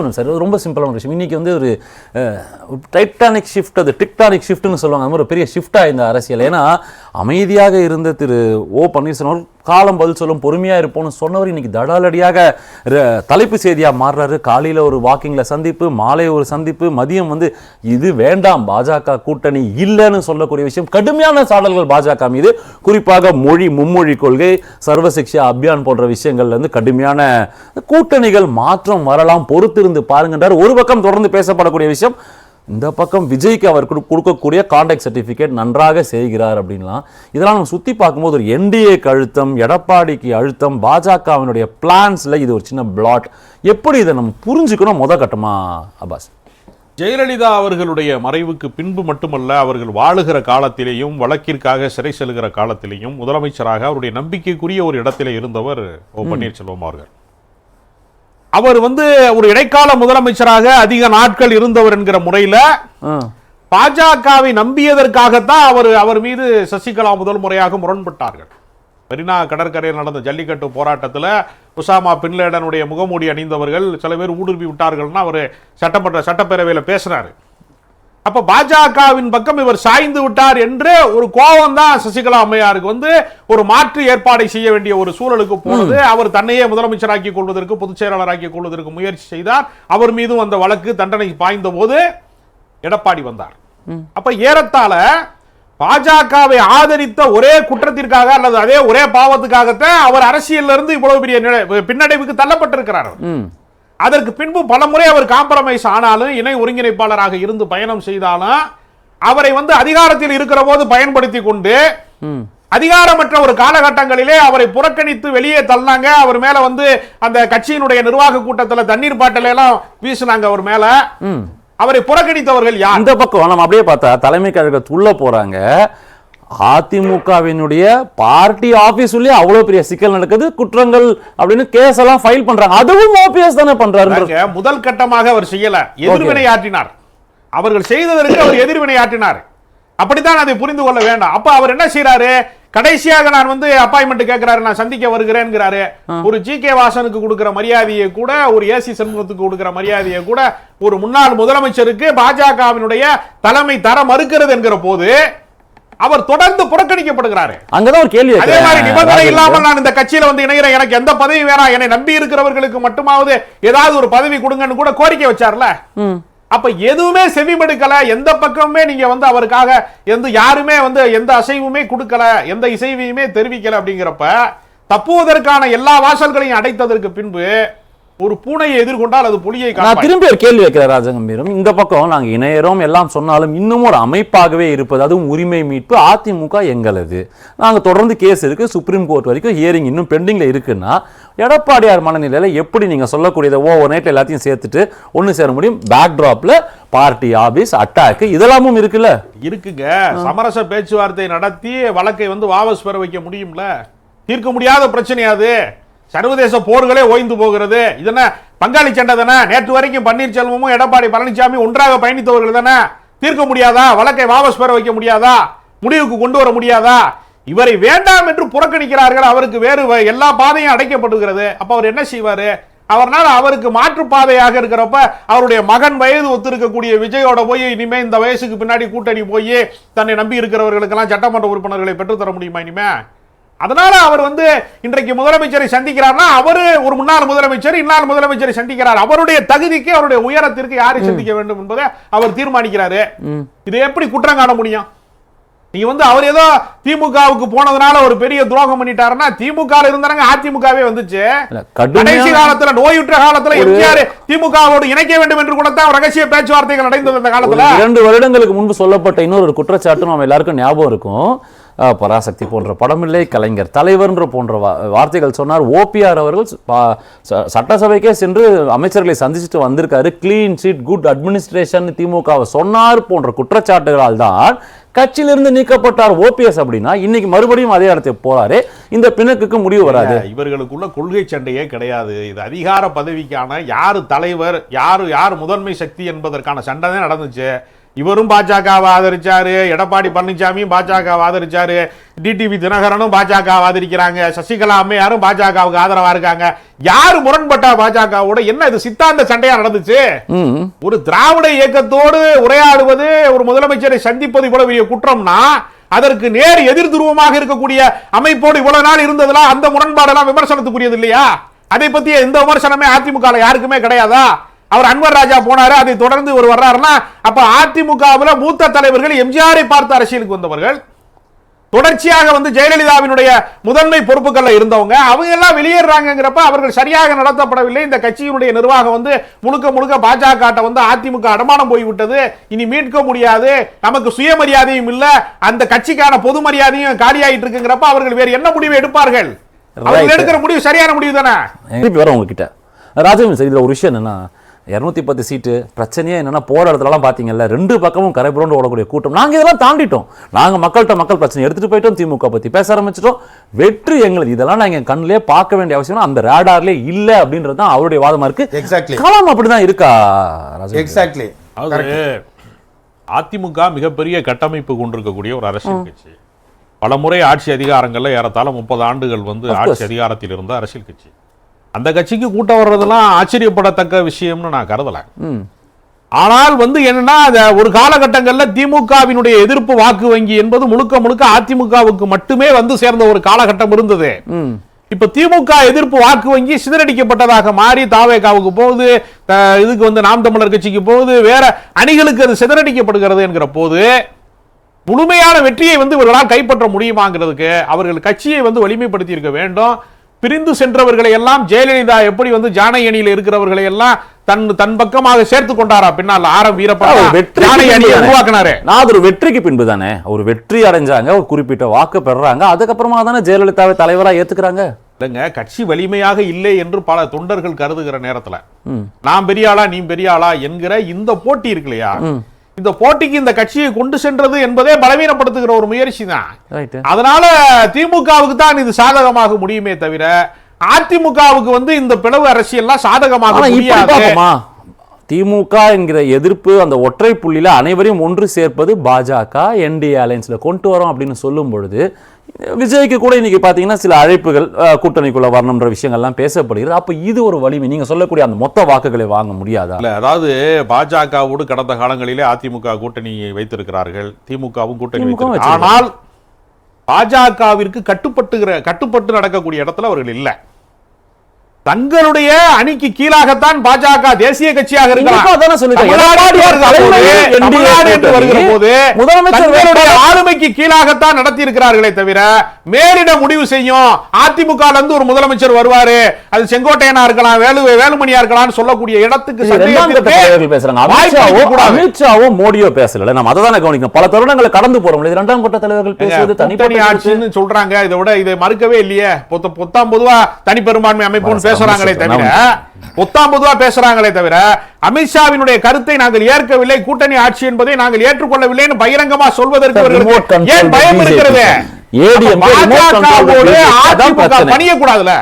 ராஜமன் sir ரொம்ப சிம்பிளான விஷயம். இன்னைக்கு வந்து ஒரு டைட்டானிக் ஷிஃப்ட், அது டிக்டானிக் ஷிஃப்ட்னு சொல்லுவாங்க, அது மாதிரி ஒரு பெரிய ஷிஃப்டாக இந்த அரசியல். ஏன்னா அமைதியாக இருந்த திரு ஓ பன்னீர்செல்வம் காலம் பதில் சொல்லும், பொறுமையாக இருப்போம்னு சொன்னவர் இன்னைக்கு தடாலடியாக தலைப்பு செய்தியாக மாறுறாரு. காலையில் ஒரு வாக்கிங்கில் சந்திப்பு, மாலை ஒரு சந்திப்பு, மதியம் வந்து இது வேண்டாம் பாஜக கூட்டணி இல்லைன்னு சொல்லக்கூடிய விஷயம். கடுமையான சாடல்கள் பாஜக மீது, குறிப்பாக மொழி மும்மொழி கொள்கை, சர்வசிக்ஷா அபியான் போன்ற விஷயங்கள்ல இருந்து கடுமையான கூட்டணிகள் மாற்றம் வரலாம், பொறுத்திருந்து பாருங்கன்றார். ஒரு பக்கம் தொடர்ந்து பேசப்படக்கூடிய விஷயம், இந்த பக்கம் விஜய்க்கு அவர் கொடுக்கக்கூடிய கான்டாக்ட் சர்டிஃபிகேட் நன்றாக செய்கிறார் அப்படின்லாம். இதெல்லாம் நம்ம சுற்றி பார்க்கும்போது ஒரு என்டிஏக்கு அழுத்தம், எடப்பாடிக்கு அழுத்தம், பாஜகவினுடைய பிளான்ஸில் இது ஒரு சின்ன பிளாட். எப்படி இதை நம்ம புரிஞ்சுக்கணும் முத கட்டமா அப்பாஸ்? ஜெயலலிதா அவர்களுடைய மறைவுக்கு பின்பு மட்டுமல்ல, அவர்கள் வாழுகிற காலத்திலேயும் வழக்கிற்காக சிறை செல்கிற காலத்திலேயும் முதலமைச்சராக அவருடைய நம்பிக்கைக்குரிய ஒரு இடத்திலே இருந்தவர் ஓ பன்னீர்செல்வம் அவர்கள். அவர் வந்து ஒரு இடைக்கால முதலமைச்சராக அதிக நாட்கள் இருந்தவர் என்கிற முறையில் பாஜகவை நம்பியதற்காகத்தான் அவர் மீது சசிகலா முதல் முறையாக முரண்பட்டார்கள். மெரினா கடற்கரையில் நடந்த ஜல்லிக்கட்டு போராட்டத்தில் உசாமா பின்லேடனுடைய முகமூடி அணிந்தவர்கள் சில பேர் ஊடுருவி விட்டார்கள்னா அவர் சட்டப்பேரவையில் பேசினார். அப்ப பாஜகவின் பக்கம் இவர் சாய்ந்து விட்டார் என்று ஒரு கோபம் தான் சசிகலா அம்மையாருக்கு வந்து ஒரு மாற்று ஏற்பாடை செய்ய வேண்டிய ஒரு சூழலுக்கு போனது. அவர் தன்னையே முதலமைச்சராக்கி கொள்வதற்கு, பொதுச் செயலாளராக்கி கொள்வதற்கு முயற்சி செய்தார். அவர் மீதும் அந்த வழக்கு தண்டனை பாய்ந்த போது எடப்பாடி வந்தார். அப்ப ஏறத்தாழ பாஜகவை ஆதரித்த ஒரே குற்றத்திற்காக அல்லது அதே ஒரே பாவத்துக்காகத்தான் அவர் அரசியல் இருந்து இவ்வளவு பெரிய பின்னடைவுக்கு தள்ளப்பட்டிருக்கிறார். அதற்கு பின்பு பலமுறை அவர் காம்ப்ரமைஸ் ஆனாலும், இணை ஒருங்கிணைப்பாளராக இருந்து பயணம் செய்தாலும், அவரை வந்து அதிகாரத்தில் இருக்கிற போது பயன்படுத்தி கொண்டு அதிகாரமற்ற ஒரு காலகட்டங்களிலே அவரை புறக்கணித்து வெளியே தள்ளினாங்க. அவர் மேல வந்து அந்த கட்சியினுடைய நிர்வாக கூட்டத்தில் தண்ணீர் பாட்டில எல்லாம் வீசினாங்க அவர் மேல. அவரை புறக்கணித்தவர்கள் யார்? இந்த பக்கம் நம்ம அப்படியே பார்த்தா தலைமை கழகத்துள்ள போறாங்க. அதிமுகவினுடைய பார்ட்டி ஆபீஸ் உள்ளே அவ்வளவு பெரிய சிக்கல் நடக்குது, குற்றங்கள் அப்படின்னு கேஸ் எல்லாம் ஃபைல் பண்றாங்க. அதுவும் ஓபிஎஸ் தானே பண்றாரு. முதல் கட்டமாக அவர் செய்யல, எதிர்வினை ஆற்றினார். அவர்கள் செய்ததற்கு அவர் எதிர்வினை ஆற்றினார். அப்படித்தான் அதை புரிந்து கொள்ள வேண்டாம். அப்ப அவர் என்ன செய்யறாரு, கடைசியாக நான் வந்து அப்பாயின்மெண்ட் கேட்கிறாரு, நான் சந்திக்க வருகிறேன்ங்கிறாரு. ஒரு ஜி.கே. வாசனுக்கு கொடுக்கிற மரியாதையை கூட, ஒரு ஏசி சண்முகத்துக்கு கொடுக்கிற மரியாதையை கூட ஒரு முன்னாள் முதலமைச்சருக்கு பாஜகவினுடைய தலைமை தர மறுக்கிறது என்கிற போது அவர் தொடர்ந்து புறக்கணிக்கப்படுகிறார். அங்கதான் ஒரு கேள்வி, அதே மாதிரி நிபந்தனை இல்லாமல் நான் இந்த கட்சியில வந்து இணைகிறேன், எனக்கு எந்த பதவி வேணாம், என்னை நம்பி இருக்கிறவர்களுக்கு மட்டுமாவது ஏதாவது ஒரு பதவி கொடுங்கன்னு கூட கோரிக்கை வச்சார்ல. அப்ப எதுவுமே செவிமடுக்கல, எந்த பக்கமுமே நீங்க வந்து அவருக்காக யாருமே வந்து எந்த அசைவுமே கொடுக்கல, எந்த இசைவையுமே தெரிவிக்கல. அப்படிங்கிறப்ப தப்புவதற்கான எல்லா வாசல்களையும் அடைத்ததற்கு பின்பு ஒரு பூனையை எதிர்கொண்டால் அது புலியை. நான் திரும்பி ஒரு கேள்வி வைக்கிறேன் ராஜகம்பீரம். இந்த பக்கம் நாங்க இணையறோம் எல்லாம் சொன்னாலும் இன்னும் ஒரு அமைப்பாகவே இருப்பது, அதுவும் உரிமை மீட்பு அதிமுக எங்களது, நாங்க தொடர்ந்து கேஸ் இருக்கு, சுப்ரீம் கோர்ட் வரைக்கும் ஹியரிங் இன்னும் பெண்டிங்ல இருக்குன்னா எடப்பாடியார் மனநிலையில எப்படி நீங்க சொல்லக்கூடியதை ஓவர் நைட் எல்லாத்தையும் சேர்த்துட்டு ஒன்னு சேர முடியும்? பேக் டிராப்ல பார்ட்டி ஆபீஸ் அட்டாக் இதெல்லாமும் இருக்குல்ல. இருக்குங்க. சமரச பேச்சுவார்த்தை நடத்தி வழக்கை வந்து வாபஸ் பெற வைக்க முடியும்ல. தீர்க்க முடியாத பிரச்சனையாது. சர்வதேச போர்களே ஓய்ந்து போகிறது. இதென்ன பங்காளி சண்டை தானே? நேற்று வரைக்கும் பன்னீர்செல்வமும் எடப்பாடி பழனிசாமி ஒன்றாக பயணித்தவர்கள் தானே. தீர்க்க முடியாதா? வழக்கை வாபஸ் பெற வைக்க முடியாதா? முடிவுக்கு கொண்டு வர முடியாதா? இவரை வேண்டாம் என்று புறக்கணிக்கிறார்கள். அவருக்கு வேறு எல்லா பாதையும் அடைக்கப்படுகிறது. அப்ப அவர் என்ன செய்வாரு? அவர்னால அவருக்கு மாற்று பாதையாக இருக்கிறப்ப அவருடைய மகன் வயது ஒத்திருக்கக்கூடிய விஜயோட போய் இனிமே இந்த வயசுக்கு பின்னாடி கூட்டணி போய் தன்னை நம்பி இருக்கிறவர்களுக்கெல்லாம் சட்டமன்ற உறுப்பினர்களை பெற்றுத்தர முடியுமா இனிமே? அதனால அவர் வந்து இன்றைக்கு முதலமைச்சரை சந்திக்கிறார்னா அவரு ஒரு முன்னாள் முதலமைச்சர் இன்னாள் முதலமைச்சரை சந்திக்கிறார். அவருடைய தகுதிக்கு, அவருடைய உயரத்திற்கு யாரை சந்திக்க வேண்டும் என்பதை அவர் தீர்மானிக்கிறாரு. இதை எப்படி குற்றம் காண முடியும்? நீ வந்து அவர் ஏதோ திமுகவுக்கு போனதுனால ஒரு பெரிய துரோகம் பண்ணிட்டாருன்னா, திமுக இருந்தாங்க, அதிமுகவே வந்துச்சு. கடைசி காலத்துல, நோயுற்ற காலத்துல எம்ஜிஆர் திமுகவோடு இணைக்க வேண்டும் என்று கூட தான் ரகசிய பேச்சுவார்த்தைகள் நடந்தது. அந்த காலத்துல 2 வருடங்களுக்கு முன்பு சொல்லப்பட்ட இன்னொரு குற்றச்சாட்டு நம்ம எல்லாருக்கும் ஞாபகம் இருக்கும். பராசக்தி போன்ற படமில்லை, கலைஞர் தலைவர்ன்ற போன்ற வார்த்தைகள் சொன்னார். ஓபிஆர் அவர்கள் சட்டசபைக்கே சென்று அமைச்சர்களை சந்திச்சுட்டு வந்திருக்காரு. கிளீன் சீட், குட் அட்மினிஸ்ட்ரேஷன் திமுகவை சொன்னார் போன்ற குற்றச்சாட்டுகளால் தான் கட்சியிலிருந்து நீக்கப்பட்டார் ஓபிஎஸ். அப்படின்னா இன்னைக்கு மறுபடியும் அதே இடத்துக்கு போறாரு. இந்த பிணக்குக்கு முடிவு வராது. இவர்களுக்குள்ள கொள்கை சண்டையே கிடையாது. இது அதிகார பதவிக்கான யாரு தலைவர், யாரு முதன்மை சக்தி என்பதற்கான சண்டை தான் நடந்துச்சு. இவரும் பாஜகவை ஆதரிச்சாரு, எடப்பாடி பழனிசாமியும் பாஜகவை ஆதரிச்சாரு, டிடிவி தினகரனும் பாஜக ஆதரிக்கிறாங்க, சசிகலா அம்மையாரும் பாஜகவுக்கு ஆதரவா இருக்காங்க. யாரு முரண்பட்டா பாஜகவோட? என்ன இது சித்தாந்த சண்டையா நடந்துச்சு? ஒரு திராவிட இயக்கத்தோடு உரையாடுவது, ஒரு முதலமைச்சரை சந்திப்பது இவ்வளவு பெரிய குற்றம்னா, அதற்கு நேர் எதிர் துருவமாக இருக்கக்கூடிய அமைப்போடு இவ்வளவு நாள் இருந்ததெல்லாம் அந்த முரண்பாடெல்லாம் விமர்சனத்துக்குரியது இல்லையா? அதை பத்தி எந்த விமர்சனமே அதிமுக யாருக்குமே கிடையாதா? அவர் அன்வர் ராஜா போனாரு, அதை தொடர்ந்து ஒரு வர்றாருன்னா, அப்ப அதிமுகவில் மூத்த தலைவர்கள் எம்ஜிஆரை பார்த்து அரசியலுக்கு வந்தவர்கள், தொடர்ச்சியாக வந்து ஜெயலலிதாவினுடைய முதன்மை பொறுப்புகள்ல இருந்தவங்க, அவங்க எல்லாம் வெளியேறாங்கிறப்ப அவர்கள் சரியாக நடத்தப்படவில்லை. இந்த கட்சியினுடைய நிர்வாகம் வந்து முழுக்க முழுக்க பாஜக வந்து அதிமுக அடமானம் போய்விட்டது, இனி மீட்க முடியாது, நமக்கு சுயமரியாதையும் இல்ல, அந்த கட்சிக்கான பொது மரியாதையும் காலியாயிட்டு இருக்குங்கிறப்ப அவர்கள் வேறு என்ன முடிவு எடுப்பார்கள்? அவர்கள் எடுக்கிற முடிவு சரியான முடிவு தானே. வர உங்ககிட்ட ராஜவேல் சார், இதுல ஒரு விஷயம் என்னன்னா, 210 சீட்டு பிரச்சனையே என்னன்னா, போற இடத்துலலாம் பாத்தீங்கல்ல, ரெண்டு பக்கமும் கரைபுரண்டு ஓடக்கூடிய கூட்டம். நாங்க இதெல்லாம் தாண்டிட்டோம், நாங்க மக்கள் பிரச்சனை எடுத்துட்டு போயிட்டோம், திமுக பத்தி பேச ஆரம்பிச்சிட்டோம், வெற்றி எங்களுக்கு. இதெல்லாம் நாங்க கண்ணிலே பார்க்க வேண்டிய அவசியம் அந்த ரேடார்லே இல்ல அப்படின்றது தான் அவருடைய வாதமா இருக்கு. எக்ஸாக்ட்லி காலம் அப்படிதான் இருக்கா ராஜவேல்? எக்ஸாக்ட்லி. அதிமுக மிகப்பெரிய கட்டமைப்பு கொண்டிருக்கக்கூடிய ஒரு அரசியல் கட்சி. பல முறை ஆட்சி அதிகாரங்கள்ல ஏறத்தாழ 30 ஆண்டுகள் வந்து ஆட்சி அதிகாரத்தில் இருந்த அரசியல் கட்சி. அந்த கட்சிக்கு கூட்டம் வர்றதெல்லாம் ஆச்சரியப்படத்தக்க விஷயம்னு நான் கருதல. ஆனால் வந்து என்னன்னா, ஒரு காலகட்டங்கள்ல திமுகவினுடைய எதிர்ப்பு வாக்கு வங்கி என்பது முழுக்க முழுக்க அதிமுகவுக்கு மட்டுமே வந்து சேர்ந்த ஒரு காலகட்டம் இருந்தது. இப்ப திமுக எதிர்ப்பு வாக்கு வங்கி சிதறடிக்கப்பட்டதாக மாறி தாவேகாவுக்கு போகுது, இதுக்கு வந்து நாம் தமிழர் கட்சிக்கு போகுது, வேற அணிகளுக்கு அது சிதறடிக்கப்படுகிறது என்கிற போது முழுமையான வெற்றியை வந்து இவர்களால் கைப்பற்ற முடியுமாங்கிறதுக்கு அவர்கள் கட்சியை வந்து வலிமைப்படுத்தி இருக்க வேண்டும். பிரிந்து சென்றவர்களை எல்லாம் ஜெயலலிதா எப்படி வந்து ஜானை அணியில் இருக்கிறவர்களை எல்லாம் தன் பக்கமாக சேர்த்து கொண்டாரா? பின்னால் ஆரம் வீரப்பா ஜானை அணியை உருவாக்கினாரு. நான் ஒரு வெற்றிக்கு பின்பு தானே, ஒரு வெற்றி அடைஞ்சாங்க, ஒரு குறிப்பிட்ட வாக்கு பெறாங்க, அதுக்கப்புறமா தானே ஜெயலலிதாவை தலைவரா ஏத்துக்கிறாங்க. இல்லைங்க, கட்சி வலிமையாக இல்லை என்று பல தொண்டர்கள் கருதுகிற நேரத்துல நான் பெரிய ஆளா நீ பெரிய ஆளா என்கிற இந்த போட்டி இருக்கு இல்லையா, இந்த போட்டிக்கு இந்த கட்சியை கொண்டு சென்றது என்பதே பலவீனப்படுத்துகிற ஒரு முயற்சி தான். அதனால திமுகவுக்கு தான் இது சாதகமாக முடியுமே தவிர அதிமுகவுக்கு வந்து இந்த பிளவு அரசியல்லாம் சாதகமாக முடியாது. திமுக என்கிற எதிர்ப்பு அந்த ஒற்றை புள்ளியில அனைவரையும் ஒன்று சேர்ப்பது பாஜக என்டிஏ அலையன்ஸ்ல கொண்டு வரோம் அப்படின்னு சொல்லும் பொழுது, விஜய்க்கு கூட இன்னைக்கு பாத்தீங்கன்னா சில அழைப்புகள் கூட்டணிக்குள்ள வரணும்ன்ற விஷயங்கள்லாம் பேசப்படுகிறது. அப்ப இது ஒரு வலிமை, நீங்க சொல்லக்கூடிய அந்த மொத்த வாக்குகளை வாங்க முடியாதா? இல்ல, அதாவது பாஜகவோடு கடந்த காலங்களிலே அதிமுக கூட்டணி வைத்திருக்கிறார்கள், திமுகவும் கூட்டணி வைத்திருக்கிறார்கள். ஆனால் பாஜகவிற்கு கட்டுப்பட்டு நடக்கக்கூடிய இடத்துல அவர்கள் இல்லை. தங்களுடைய அணிக்கு கீழாகத்தான் பாஜக தேசிய கட்சியாக ஆளுமைக்கு கீழாகத்தான் நடத்தி இருக்கிறார்களே தவிர மேலிட முடிவு செய்யும் அதிமுக ஒரு முதலமைச்சர் வருவாரு, அது செங்கோட்டையனா இருக்கலாம், வேலுமணியா இருக்கலாம் சொல்லக்கூடிய இடத்துக்கு அமித்ஷாவோ மோடியோ பேசல. நம்ம அதை தானே கவனிக்கணும். பல தருணங்களை கடந்து போறோம். இரண்டாம் கட்ட தலைவர்கள் பேசுவது தனிப்பட்ட ஆட்சின்னு சொல்றாங்க. இதை விட இதை மறுக்கவே இல்லையே. பொதுவா தனிப்பெரும்பான்மை அமைப்பு பேசுறாங்களே தவிர பேசுறாங்களே தவிர அமித்ஷாவினுடைய கருத்தை நாங்கள் ஏற்கவில்லை, கூட்டணி ஆட்சி என்பதை நாங்கள் ஏற்றுக்கொள்ளவில்லை பகிரங்கமா சொல்வதற்கு ஏன் பயம் இருக்கிறது? பணிய கூடாதுல.